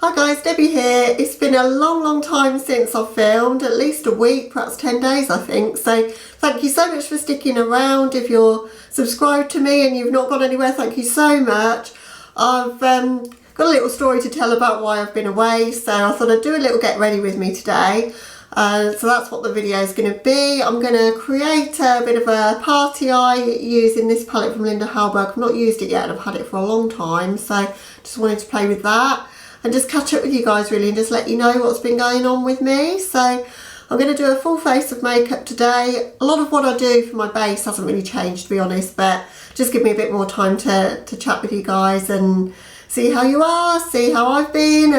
Hi guys, Debbie here. It's been a long time since I've filmed, at least a week, perhaps 10 days I think. So thank you so much for sticking around. If you're subscribed to me and you've not gone anywhere, thank you so much. I've got a little story to tell about why I've been away, so I thought I'd do a little get ready with me today. So that's what the video is going to be. I'm going to create a bit of a party eye using this palette from Hallberg. I've not used it yet, I've had it for a long time, so just wanted to play with that and just catch up with you guys really and just let you know what's been going on with me. So I'm going to do a full face of makeup today. A lot of what I do for my base hasn't really changed, to be honest, but just give me a bit more time to chat with you guys and see how you are, see how I've been,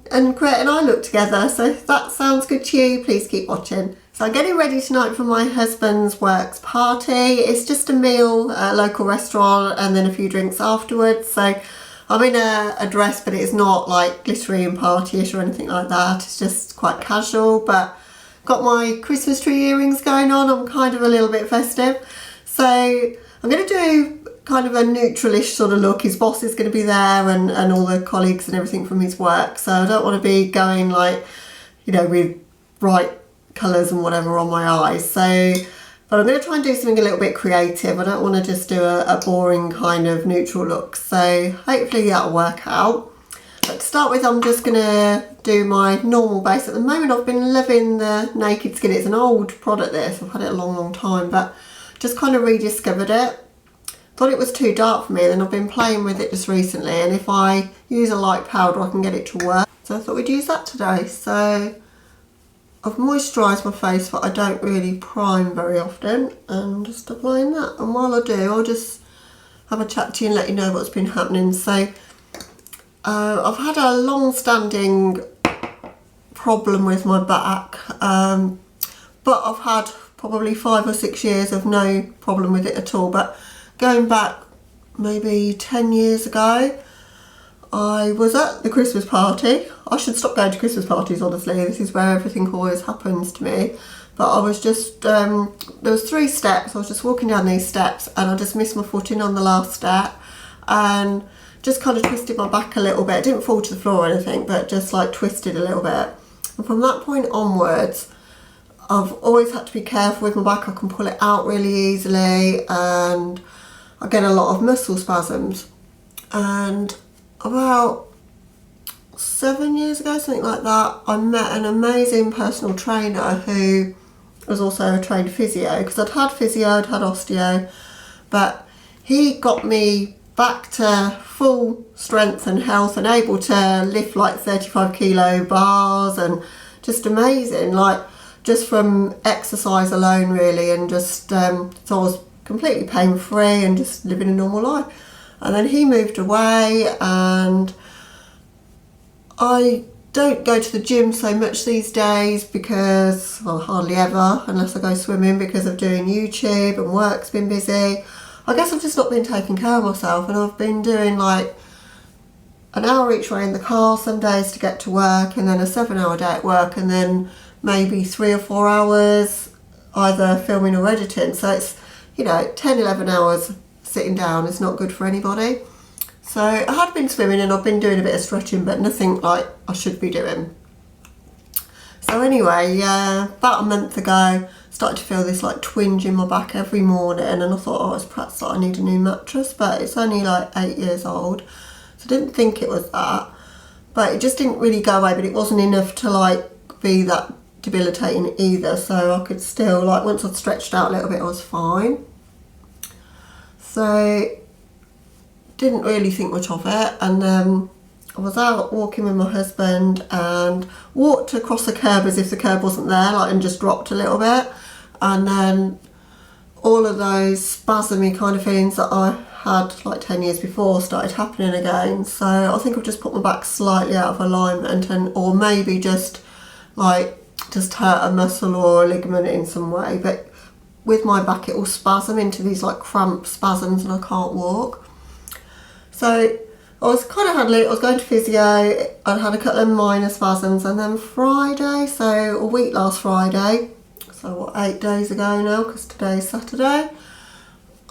and create an eye look together. So if that sounds good to you, please keep watching. So I'm getting ready tonight for my husband's works party. It's just a meal at a local restaurant and then a few drinks afterwards. So I'm in a dress, but it's not like glittery and partyish or anything like that. It's just quite casual, but got my Christmas tree earrings going on. I'm kind of a little bit festive. So I'm going to do kind of a neutralish sort of look. His boss is going to be there and all the colleagues and everything from his work. So I don't want to be going like, you know, with bright colours and whatever on my eyes. But I'm going to try and do something a little bit creative. I don't want to just do a boring kind of neutral look. So hopefully that'll work out. But to start with, I'm just going to do my normal base. At the moment, I've been loving the Naked Skin. It's an old product this. I've had it a long time, but just kind of rediscovered it. Thought it was too dark for me, and then I've been playing with it just recently. And if I use a light powder, I can get it to work. So I thought we'd use that today. So I've moisturised my face, but I don't really prime very often, and just applying that. And while I do, I'll just have a chat to you and let you know what's been happening. So I've had a long-standing problem with my back, but I've had probably 5 or 6 years of no problem with it at all. But going back maybe 10 years ago, I was at the Christmas party. I should stop going to Christmas parties, honestly. This is where everything always happens to me. But I was just, there was 3 steps. I was just walking down these steps and I just missed my footing on the last step and just kind of twisted my back a little bit. I didn't fall to the floor or anything, but just like twisted a little bit. And from that point onwards, I've always had to be careful with my back. I can pull it out really easily and I get a lot of muscle spasms. And about 7 years ago, something like that, I met an amazing personal trainer who was also a trained physio, because I'd had physio, I'd had osteo, but he got me back to full strength and health and able to lift like 35 kilo bars, and just amazing, like just from exercise alone really, and just so I was completely pain free and just living a normal life. And then he moved away and I don't go to the gym so much these days because, well, hardly ever, unless I go swimming because of doing YouTube and work's been busy. I guess I've just not been taking care of myself, and I've been doing like an hour each way in the car some days to get to work, and then a 7-hour day at work, and then maybe 3 or 4 hours either filming or editing. So it's, you know, 10-11 hours sitting down is not good for anybody. So I had been swimming and I've been doing a bit of stretching, but nothing like I should be doing. So anyway, about a month ago, started to feel this like twinge in my back every morning, and I thought, oh, it's perhaps that I need a new mattress, but it's only like 8 years old, so I didn't think it was that. But it just didn't really go away, but it wasn't enough to like be that debilitating either. So I could still, like, once I'd stretched out a little bit, I was fine. So didn't really think much of it, and I was out walking with my husband and walked across a curb as if the curb wasn't there, like, and just dropped a little bit, and then all of those spasmy kind of feelings that I had like 10 years before started happening again. So I think I've just put my back slightly out of alignment, or maybe just hurt a muscle or a ligament in some way. But with my back, it will spasm into these like cramp spasms and I can't walk. So I was kind of I was going to physio, I'd had a couple of minor spasms, and then Friday, so a week last Friday, so what, 8 days ago now, because today's Saturday,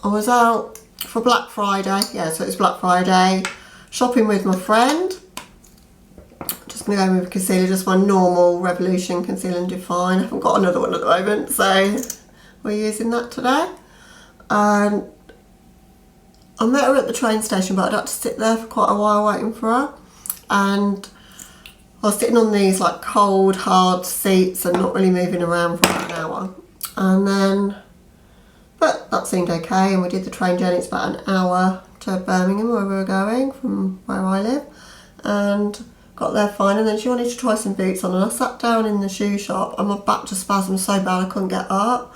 I was out for Black Friday, yeah, so it's Black Friday, shopping with my friend, just going to go in with a concealer, just my normal Revolution Conceal and Define. I haven't got another one at the moment, so we're using that today. And I met her at the train station, but I'd had to sit there for quite a while waiting for her. And I was sitting on these like cold, hard seats and not really moving around for about an hour. And then, but that seemed okay, and we did the train journey. It's about an hour to Birmingham, where we were going from where I live, and got there fine. And then she wanted to try some boots on, and I sat down in the shoe shop and my back just spasmed so bad I couldn't get up,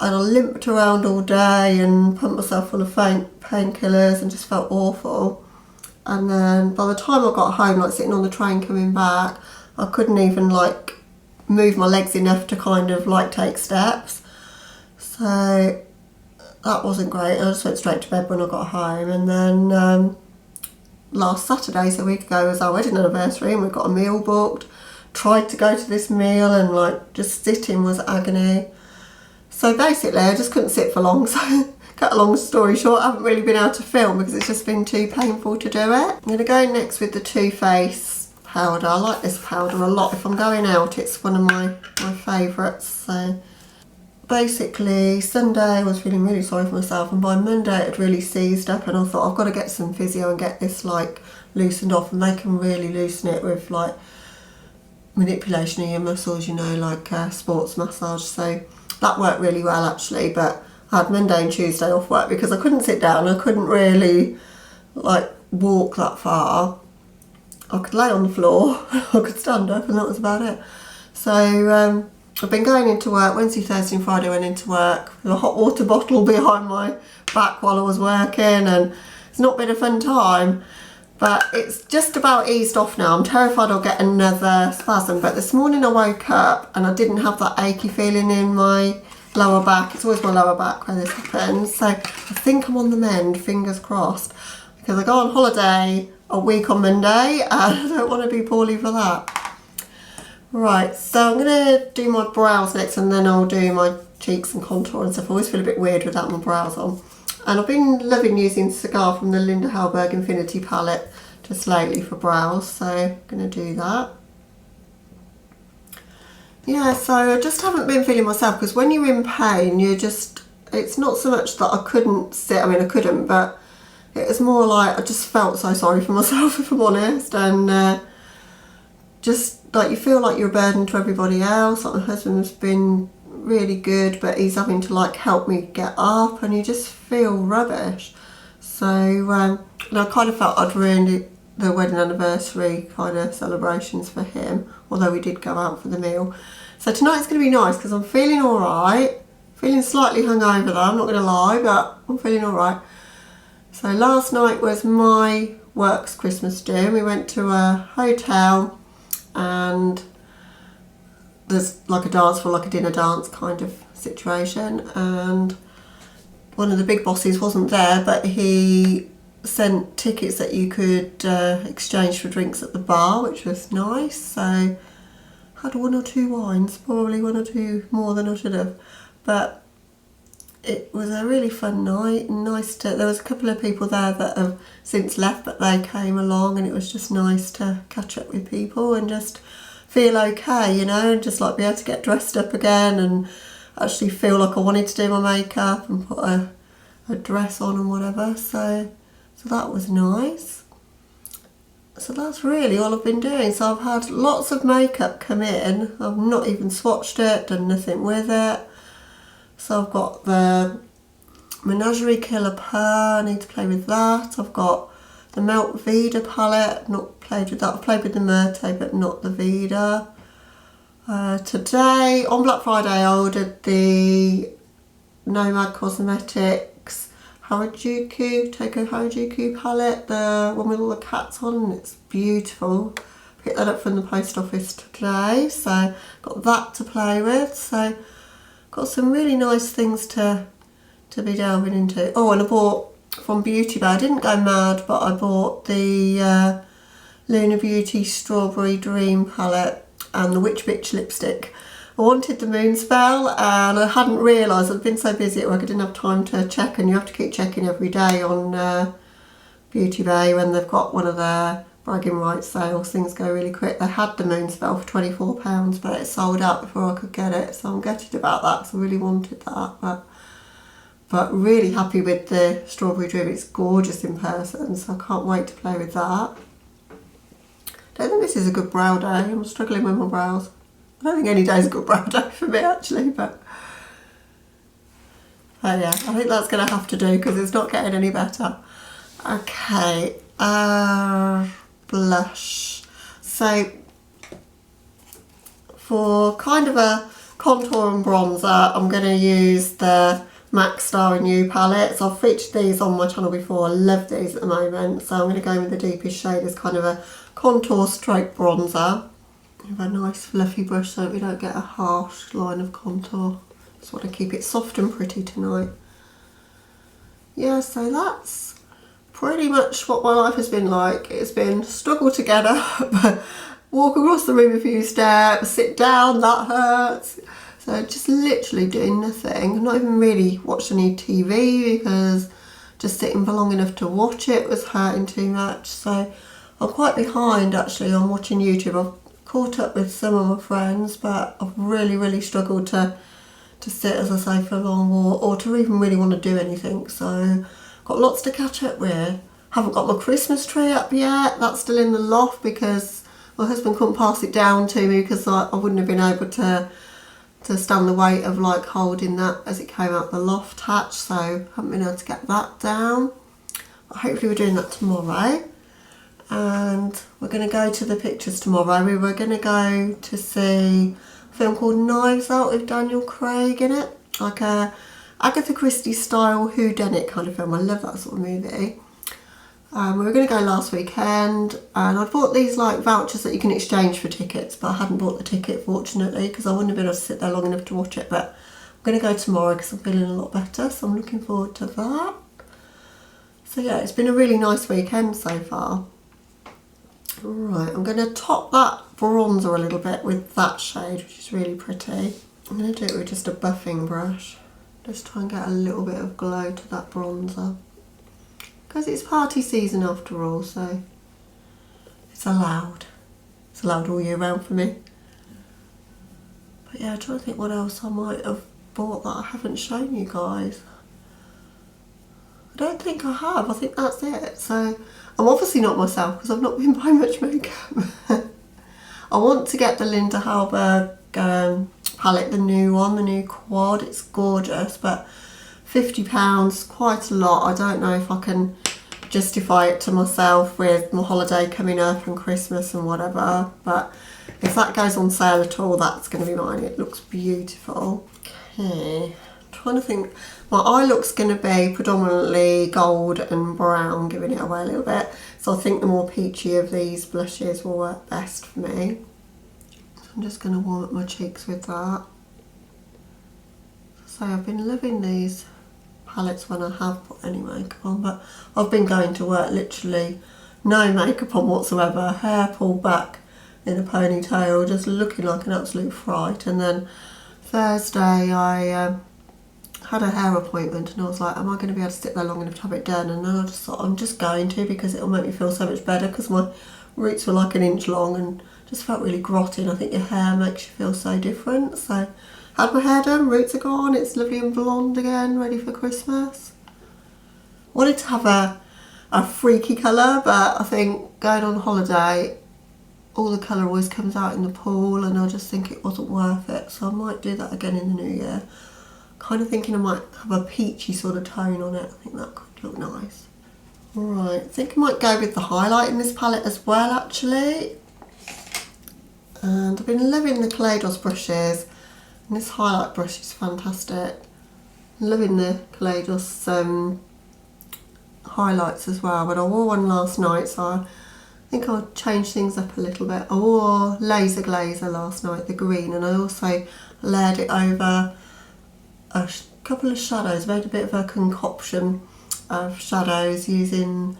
and I limped around all day and pumped myself full of painkillers and just felt awful. And then by the time I got home, like sitting on the train coming back, I couldn't even like move my legs enough to kind of like take steps, so that wasn't great. I just went straight to bed when I got home. And then last Saturday, so a week ago, was our wedding anniversary, and we got a meal booked. Tried to go to this meal, and like just sitting was agony. So basically I just couldn't sit for long, so cut a long story short, I haven't really been able to film because it's just been too painful to do it. I'm going to go next with the Too Faced powder. I like this powder a lot. If I'm going out, it's one of my favourites. So basically Sunday I was feeling really sorry for myself, and by Monday it had really seized up, and I thought I've got to get some physio and get this like loosened off, and they can really loosen it with like manipulation of your muscles, you know, like sports massage. So that worked really well actually, but I had Monday and Tuesday off work because I couldn't sit down. I couldn't really like walk that far. I could lay on the floor, I could stand up, and that was about it. So I've been going into work Wednesday, Thursday and Friday. I went into work with a hot water bottle behind my back while I was working, and it's not been a fun time, but it's just about eased off now. I'm terrified I'll get another spasm, but this morning I woke up and I didn't have that achy feeling in my lower back. It's always my lower back when this happens, so I think I'm on the mend, fingers crossed, because I go on holiday a week on Monday and I don't want to be poorly for that. Right, so I'm going to do my brows next, and then I'll do my cheeks and contour and stuff. I always feel a bit weird without my brows on. And I've been loving using Cigar from the Hallberg Infinity palette just lately for brows, so I'm going to do that. Yeah, so I just haven't been feeling myself, because when you're in pain, you're just, it's not so much that I couldn't sit, I mean I couldn't, but it was more like I just felt so sorry for myself, if I'm honest, and just like you feel like you're a burden to everybody else. Like my husband's been really good, but he's having to like help me get up, and you just feel rubbish. So and I kind of felt I'd ruined the wedding anniversary kind of celebrations for him, although we did go out for the meal. So tonight's going to be nice because I'm feeling alright, feeling slightly hungover though, I'm not going to lie, but I'm feeling alright. So last night was my work's Christmas do. We went to a hotel, and there's like a dance floor, like a dinner dance kind of situation, and one of the big bosses wasn't there, but he sent tickets that you could exchange for drinks at the bar, which was nice. So had one or two wines, probably one or two more than I should have, but it was a really fun night, and nice to, there was a couple of people there that have since left, but they came along, and it was just nice to catch up with people and just feel okay, you know, and just like be able to get dressed up again and actually feel like I wanted to do my makeup and put a dress on and whatever. So that was nice. So that's really all I've been doing. So I've had lots of makeup come in. I've not even swatched it, done nothing with it. So I've got the Menagerie Killer Pearl, I need to play with that. I've got the Melt Vida palette, not played with that. I've played with the Myrte, but not the Vida. Today, on Black Friday, I ordered the Nomad Cosmetics Harajuku, Toko Harajuku palette, the one with all the cats on, and it's beautiful. Picked that up from the post office today, so got that to play with. So got some really nice things to be delving into. Oh, and I bought from Beauty Bay, I didn't go mad, but I bought the Luna Beauty Strawberry Dream palette and the Witch Bitch lipstick. I wanted the Moon Spell, and I hadn't realised, I'd been so busy at work I didn't have time to check, and you have to keep checking every day on Beauty Bay when they've got one of their bragging rights sales, things go really quick. They had the moon spell for £24, but it sold out before I could get it, so I'm gutted about that because I really wanted that. But really happy with the strawberry drip. It's gorgeous in person, so I can't wait to play with that. Don't think this is a good brow day. I'm struggling with my brows. I don't think any day is a good brow day for me actually, but yeah, I think that's going to have to do because it's not getting any better. Okay, blush. So for kind of a contour and bronzer, I'm going to use the MAC Star and You palettes. I've featured these on my channel before. I love these at the moment, so I'm going to go with the deepest shade as kind of a contour stroke bronzer. With a nice fluffy brush so we don't get a harsh line of contour. Just want to keep it soft and pretty tonight. Yeah, so that's pretty much what my life has been like. It's been struggle to get up, walk across the room a few steps, sit down, that hurts. So just literally doing nothing. Not even really watched any TV because just sitting for long enough to watch it was hurting too much. So I'm quite behind actually on watching YouTube. I've caught up with some of my friends, but I've really struggled to sit, as I say, for long or to even really want to do anything. So got lots to catch up with. Haven't got my Christmas tree up yet. That's still in the loft because my husband couldn't pass it down to me because I wouldn't have been able to stand the weight of like holding that as it came out the loft hatch, so haven't been able to get that down. But hopefully we're doing that tomorrow. And we're going to go to the pictures tomorrow. We were going to go to see a film called Knives Out with Daniel Craig in it, like a Agatha Christie style whodunit kind of film. I love that sort of movie. We were going to go last weekend, and I'd bought these like vouchers that you can exchange for tickets, but I hadn't bought the ticket fortunately because I wouldn't have been able to sit there long enough to watch it. But I'm going to go tomorrow because I'm feeling a lot better, so I'm looking forward to that. So yeah, it's been a really nice weekend so far. Right, I'm going to top that bronzer a little bit with that shade, which is really pretty. I'm going to do it with just a buffing brush, just try and get a little bit of glow to that bronzer. Because it's party season after all, so it's allowed. It's allowed all year round for me. But yeah, I'm trying to think what else I might have bought that I haven't shown you guys. I don't think I have. I think that's it. So I'm obviously not myself because I've not been buying much makeup. I want to get the Linda Hallberg palette, the new one, the new quad. It's gorgeous, but £50, quite a lot. I don't know if I can justify it to myself with my holiday coming up and Christmas and whatever, but if that goes on sale at all, that's going to be mine. It looks beautiful. Okay, I'm trying to think. My eye look's going to be predominantly gold and brown, giving it away a little bit, so I think the more peachy of these blushes will work best for me. So I'm just going to warm up my cheeks with that. So I've been loving these palettes when I have put any makeup on, but I've been going to work literally no makeup on whatsoever, hair pulled back in a ponytail, just looking like an absolute fright. And then Thursday I had a hair appointment and I was like, am I going to be able to sit there long enough to have it done? And then I just thought, I'm just going to, because it'll make me feel so much better, because my roots were like 1 inch long and just felt really grotty. I think your hair makes you feel so different. So had my hair done, roots are gone, it's lovely and blonde again, ready for Christmas. Wanted to have a freaky colour, but I think going on holiday, all the colour always comes out in the pool and I just think it wasn't worth it. So I might do that again in the new year. Kind of thinking I might have a peachy sort of tone on it. I think that could look nice. Right, I think I might go with the highlight in this palette as well actually. And I've been loving the Kaleidos brushes. And this highlight brush is fantastic. Loving the Kaleidos highlights as well, but I wore one last night, so I think I'll change things up a little bit. I wore Laser Glazer last night, the green, and I also layered it over a couple of shadows, made a bit of a concoction of shadows using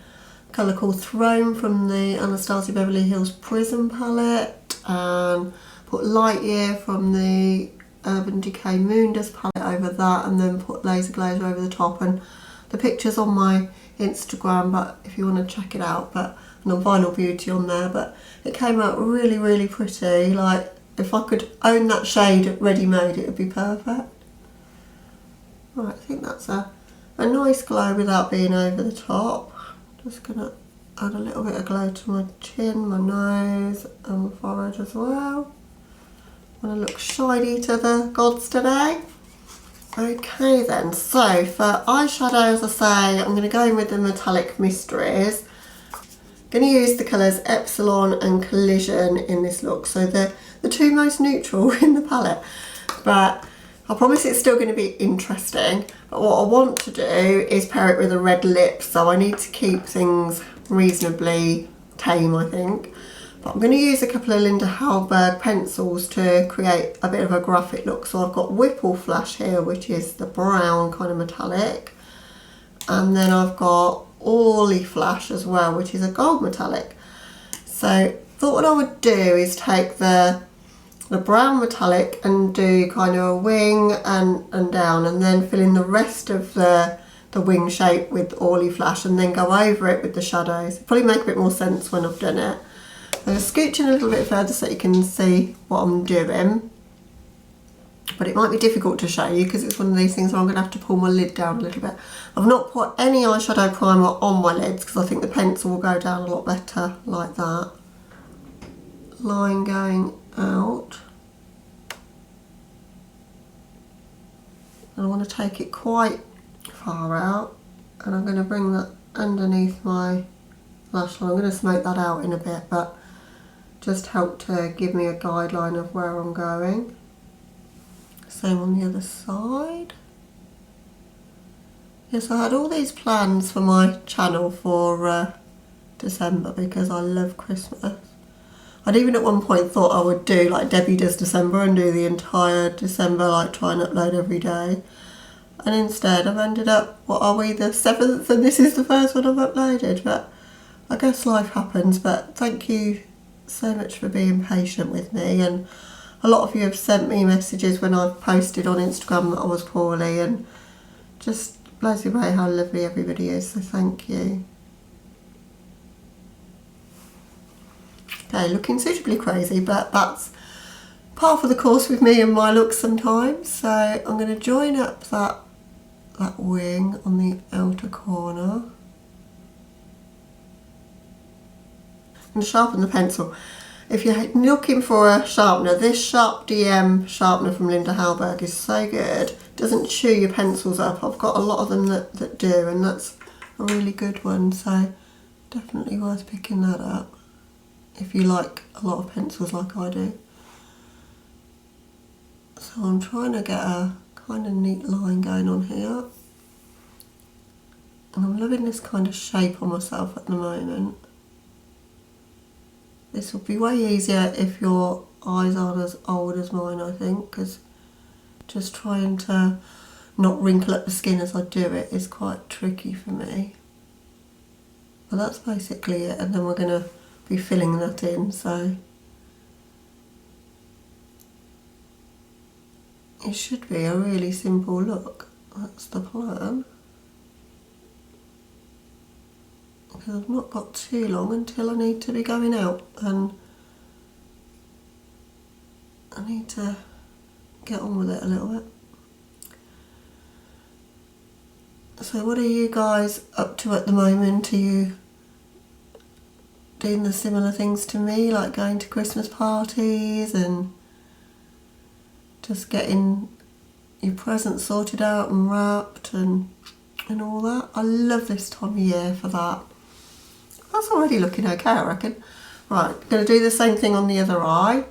a colour called Throne from the Anastasia Beverly Hills Prism palette, and put Light Year from the Urban Decay Moondust palette over that, and then put Laser Glazer over the top. And the pictures on my Instagram, but if you want to check it out, but and on Vinyl Beauty on there, but it came out really, really pretty. Like, if I could own that shade ready-made, it would be perfect. Right, I think that's a nice glow without being over the top. Just gonna add a little bit of glow to my chin, my nose and my forehead as well. I want to look shiny to the gods today. Okay then, so for eyeshadow, as I say, I'm going to go in with the Metallic Mysteries. I'm going to use the colours Epsilon and Collision in this look, so they're the two most neutral in the palette, but I promise it's still going to be interesting. But what I want to do is pair it with a red lip, so I need to keep things reasonably tame, I think. But I'm going to use a couple of Linda Hallberg pencils to create a bit of a graphic look. So I've got Whipple Flash here, which is the brown kind of metallic. And then I've got Orly Flash as well, which is a gold metallic. So I thought what I would do is take the brown metallic and do kind of a wing and down, and then fill in the rest of the wing shape with Orly Flash, and then go over it with the shadows. It'll probably make a bit more sense when I've done it. I'm going to scooch in a little bit further so you can see what I'm doing, but it might be difficult to show you because it's one of these things where I'm going to have to pull my lid down a little bit. I've not put any eyeshadow primer on my lids because I think the pencil will go down a lot better like that. Line going out, and I want to take it quite far out, and I'm going to bring that underneath my lash line. I'm going to smoke that out in a bit, but just help to give me a guideline of where I'm going. Same on the other side. Yes, I had all these plans for my channel for December because I love Christmas. I'd even at one point thought I would do like Debbie does December and do the entire December, like try and upload every day. And instead I've ended up, what are we, the 7th, and this is the first one I've uploaded. But I guess life happens. But thank you so much for being patient with me, and a lot of you have sent me messages when I've posted on Instagram that I was poorly, and just blows me away how lovely everybody is, so thank you. Okay, looking suitably crazy, but that's par for the course with me and my looks sometimes. So I'm going to join up that wing on the outer corner. And sharpen the pencil. If you're looking for a sharpener, this Sharp DM sharpener from Linda Hallberg is so good. It doesn't chew your pencils up. I've got a lot of them that do, and that's a really good one, so definitely worth picking that up if you like a lot of pencils like I do. So I'm trying to get a kind of neat line going on here, and I'm loving this kind of shape on myself at the moment. This will be way easier if your eyes aren't as old as mine, I think, because just trying to not wrinkle up the skin as I do it is quite tricky for me. But that's basically it, and then we're going to be filling that in, so it should be a really simple look. That's the plan. Because I've not got too long until I need to be going out, and I need to get on with it a little bit. So what are you guys up to at the moment? Are you doing the similar things to me, like going to Christmas parties and just getting your presents sorted out and wrapped and all that? I love this time of year for that. That's already looking okay, I reckon. Right, going to do the same thing on the other eye.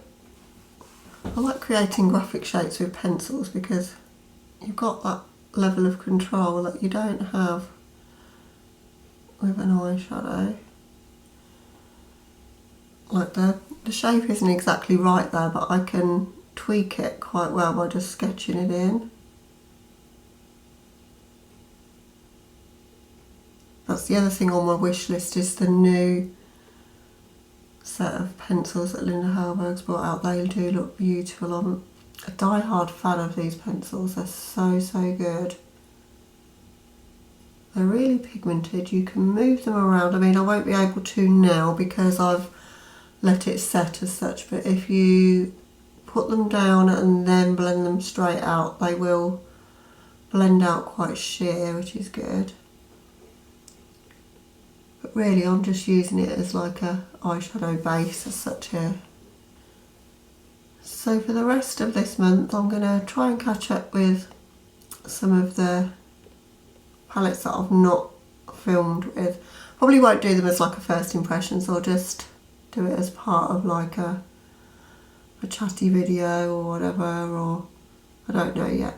I like creating graphic shapes with pencils because you've got that level of control that you don't have with an eyeshadow. Like the shape isn't exactly right there, but I can tweak it quite well by just sketching it in. That's the other thing on my wish list, is the new set of pencils that Linda Hallberg's brought out. They do look beautiful. I'm a die-hard fan of these pencils. They're so, so good. They're really pigmented. You can move them around. I mean, I won't be able to now because I've let it set as such, but if you put them down and then blend them straight out, they will blend out quite sheer, which is good. But really, I'm just using it as like a eyeshadow base as such here. So for the rest of this month, I'm going to try and catch up with some of the palettes that I've not filmed with. Probably won't do them as like a first impressions, I'll just do it as part of like a chatty video or whatever, or I don't know yet.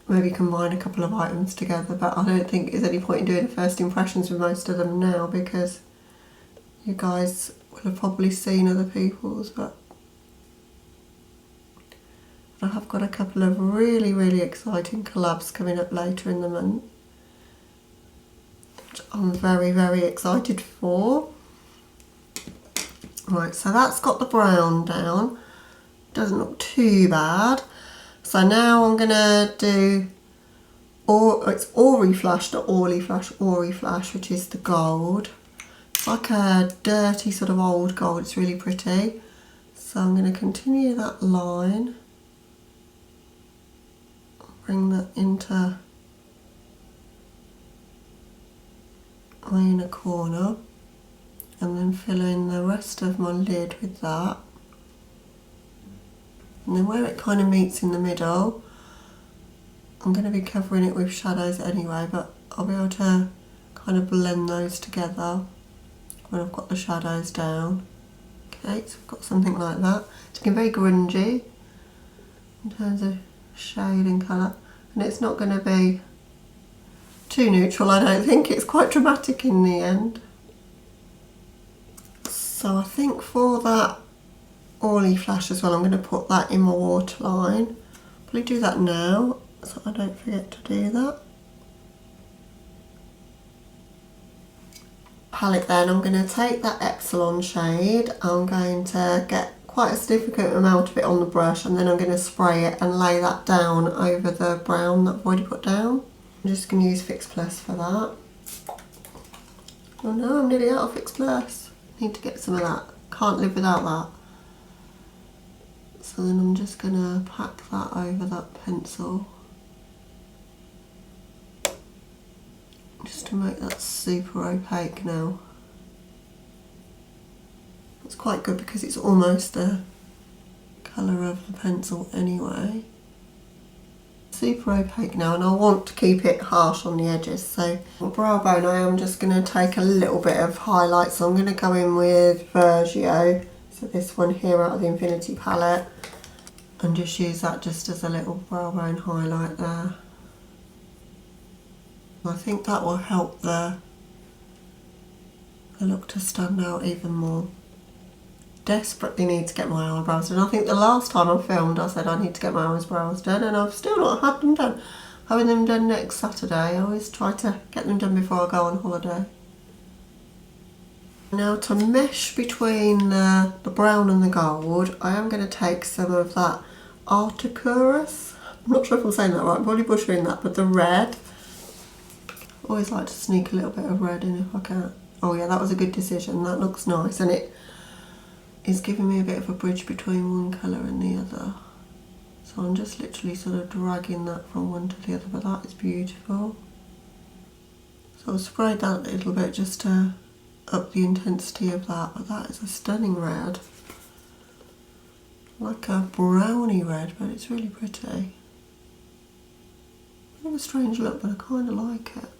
Maybe combine a couple of items together, but I don't think there's any point in doing first impressions with most of them now because you guys will have probably seen other people's, but I have got a couple of really exciting collabs coming up later in the month, which I'm very excited for. Right, so that's got the brown down. Doesn't look too bad. So now I'm gonna do, it's Ori Flash, not Orly Flash, Ori Flash, which is the gold. It's like a dirty sort of old gold. It's really pretty. So I'm gonna continue that line. Bring that into my inner corner. And then fill in the rest of my lid with that. And then where it kind of meets in the middle, I'm going to be covering it with shadows anyway, but I'll be able to kind of blend those together when I've got the shadows down. Okay, so I've got something like that. It's looking very grungy in terms of shade and colour. And it's not going to be too neutral, I don't think. It's quite dramatic in the end. So I think for that Orly Flash as well, I'm going to put that in my waterline. Probably do that now, so I don't forget to do that. Palette then, I'm going to take that Epsilon shade. I'm going to get quite a significant amount of it on the brush, and then I'm going to spray it and lay that down over the brown that I've already put down. I'm just going to use Fix Plus for that. Oh no, I'm nearly out of Fix Plus. Need to get some of that. Can't live without that. So then I'm just going to pack that over that pencil. Just to make that super opaque now. It's quite good because it's almost the colour of the pencil anyway. Super opaque now, and I want to keep it harsh on the edges. So on brow bone, I am just going to take a little bit of highlight. So I'm going to go in with Vergio, so this one here out of the Infinity palette, and just use that just as a little brow bone highlight there. I think that will help the look to stand out even more. Desperately need to get my eyebrows done. I think the last time I filmed I said I need to get my eyebrows done, and I've still not had them done. Having them done next Saturday. I always try to get them done before I go on holiday. Now to mesh between the brown and the gold, I am going to take some of that Articuras. I'm not sure if I'm saying that right, I'm probably butchering that, but the red. I always like to sneak a little bit of red in if I can. Oh yeah, that was a good decision. That looks nice, and it is giving me a bit of a bridge between one colour and the other. So I'm just literally sort of dragging that from one to the other, but that is beautiful. So I'll spray that a little bit just to up the intensity of that, but that is a stunning red. Like a brownie red, but it's really pretty. Bit of a strange look, but I kind of like it.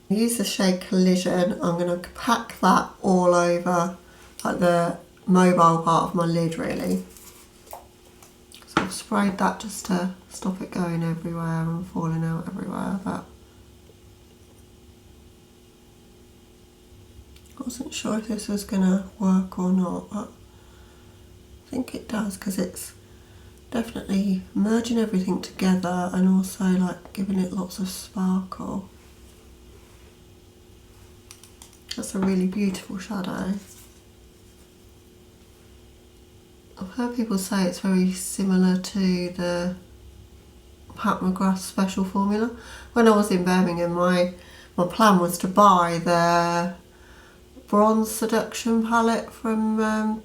Use the shade Collision. I'm going to pack that all over like the mobile part of my lid really. So I've sprayed that just to stop it going everywhere and falling out everywhere, but I wasn't sure if this was going to work or not, but I think it does because it's definitely merging everything together and also like giving it lots of sparkle. That's a really beautiful shadow. I've heard people say it's very similar to the Pat McGrath special formula. When I was in Birmingham, my plan was to buy the Bronze Seduction palette from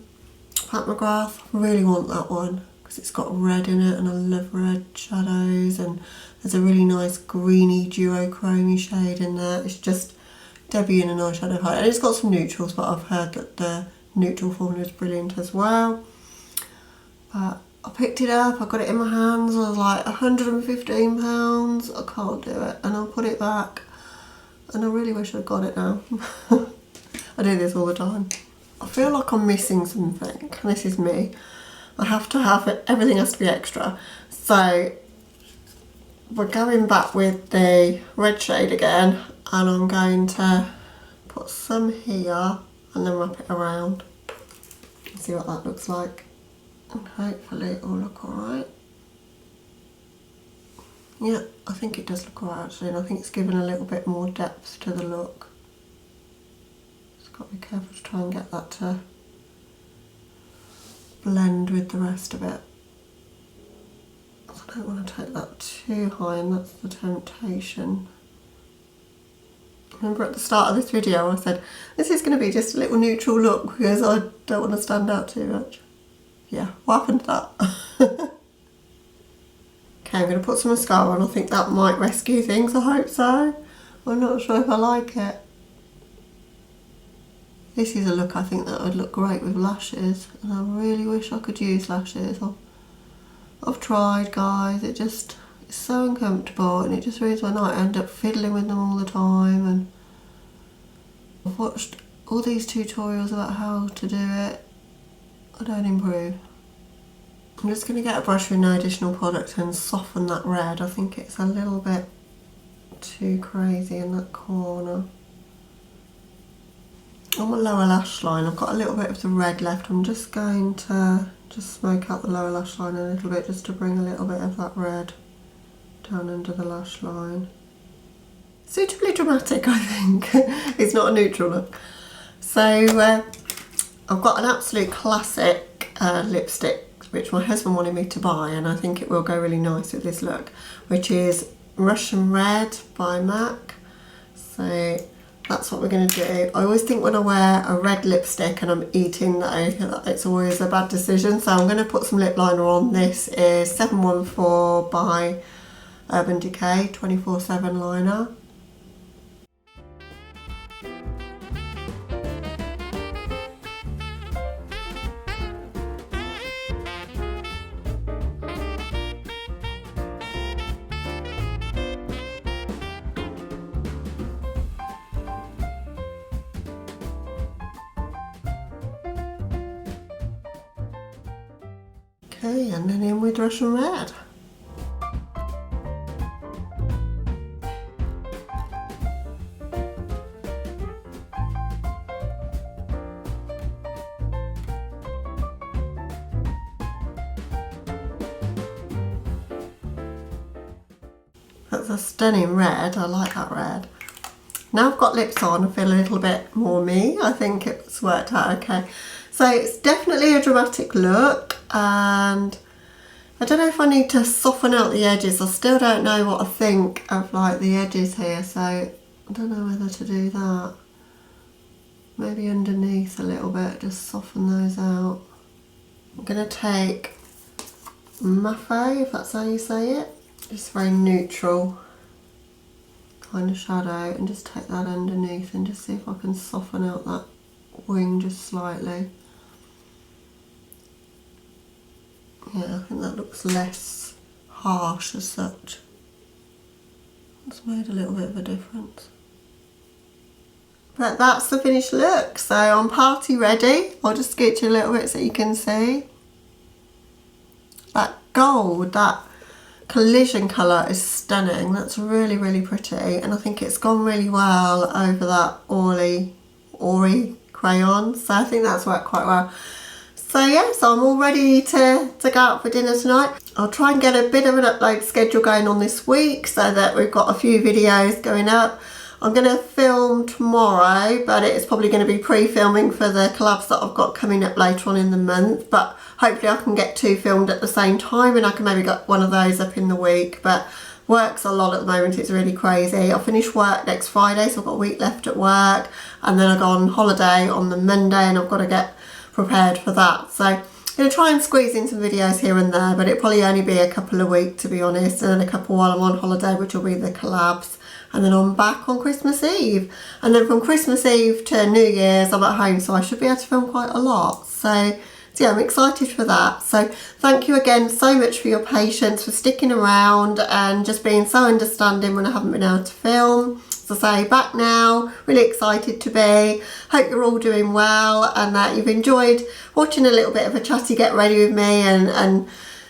Pat McGrath. I really want that one because it's got red in it and I love red shadows, and there's a really nice greeny duochrome shade in there. It's just Debbie in an eyeshadow palette, and it's got some neutrals, but I've heard that the neutral formula is brilliant as well. But I picked it up, I got it in my hands, I was like £115, I can't do it, and I'll put it back, and I really wish I'd got it now. I do this all the time. I feel like I'm missing something, and this is me. I have to have it, everything has to be extra. So we're going back with the red shade again, and I'm going to put some here and then wrap it around. See what that looks like. And hopefully it will look alright. Yeah, I think it does look alright actually, and I think it's given a little bit more depth to the look. Just got to be careful to try and get that to blend with the rest of it. I don't want to take that too high, and that's the temptation. Remember at the start of this video I said this is going to be just a little neutral look because I don't want to stand out too much. Yeah, what happened to that? Okay, I'm going to put some mascara on. I think that might rescue things, I hope so. I'm not sure if I like it. This is a look I think that would look great with lashes, and I really wish I could use lashes. I've tried, guys, it's so uncomfortable, and it just ruins my night. I end up fiddling with them all the time, and I've watched all these tutorials about how to do it. I don't improve. I'm just going to get a brush with no additional product and soften that red. I think it's a little bit too crazy in that corner. On my lower lash line, I've got a little bit of the red left. I'm just going to smoke out the lower lash line a little bit, just to bring a little bit of that red down under the lash line. Suitably dramatic, I think. It's not a neutral look. So I've got an absolute classic lipstick which my husband wanted me to buy, and I think it will go really nice with this look, which is Russian Red by MAC. So that's what we're going to do. I always think when I wear a red lipstick and I'm eating though, it's always a bad decision, so I'm going to put some lip liner on. This is 714 by Urban Decay 24/7 liner. Okay, and then in with Russian Red. That's a stunning red, I like that red. Now I've got lips on, I feel a little bit more me. I think it's worked out okay. So it's definitely a dramatic look, and I don't know if I need to soften out the edges. I still don't know what I think of like the edges here, so I don't know whether to do that. Maybe underneath a little bit, just soften those out. I'm going to take Maffei, if that's how you say it. Just very neutral kind of shadow, and just take that underneath and just see if I can soften out that wing just slightly. Yeah, I think that looks less harsh as such. It's made a little bit of a difference. But that's the finished look, so I'm party ready. I'll just sketch you a little bit so you can see. That gold, that collision colour is stunning. That's really, really pretty, and I think it's gone really well over that Ori crayon, so I think that's worked quite well. So yeah, so I'm all ready to go out for dinner tonight. I'll try and get a bit of an upload schedule going on this week so that we've got a few videos going up. I'm going to film tomorrow, but it's probably going to be pre-filming for the collabs that I've got coming up later on in the month, but hopefully I can get 2 filmed at the same time and I can maybe get one of those up in the week. But work's a lot at the moment, it's really crazy. I finish work next Friday, so I've got a week left at work, and then I go on holiday on the Monday and I've got to get prepared for that. So I'm going to try and squeeze in some videos here and there, but it'll probably only be a couple of weeks, to be honest, and then a couple while I'm on holiday, which will be the collabs. And then I'm back on Christmas Eve. And then from Christmas Eve to New Year's, I'm at home, so I should be able to film quite a lot. So yeah, I'm excited for that. So thank you again so much for your patience, for sticking around and just being so understanding when I haven't been able to film. As I say, back now, really excited to be. Hope you're all doing well and that you've enjoyed watching a little bit of a chatty get ready with me and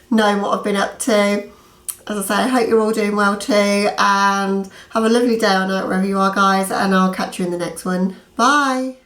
knowing what I've been up to. As I say, I hope you're all doing well too, and have a lovely day or night wherever you are, guys, and I'll catch you in the next one. Bye.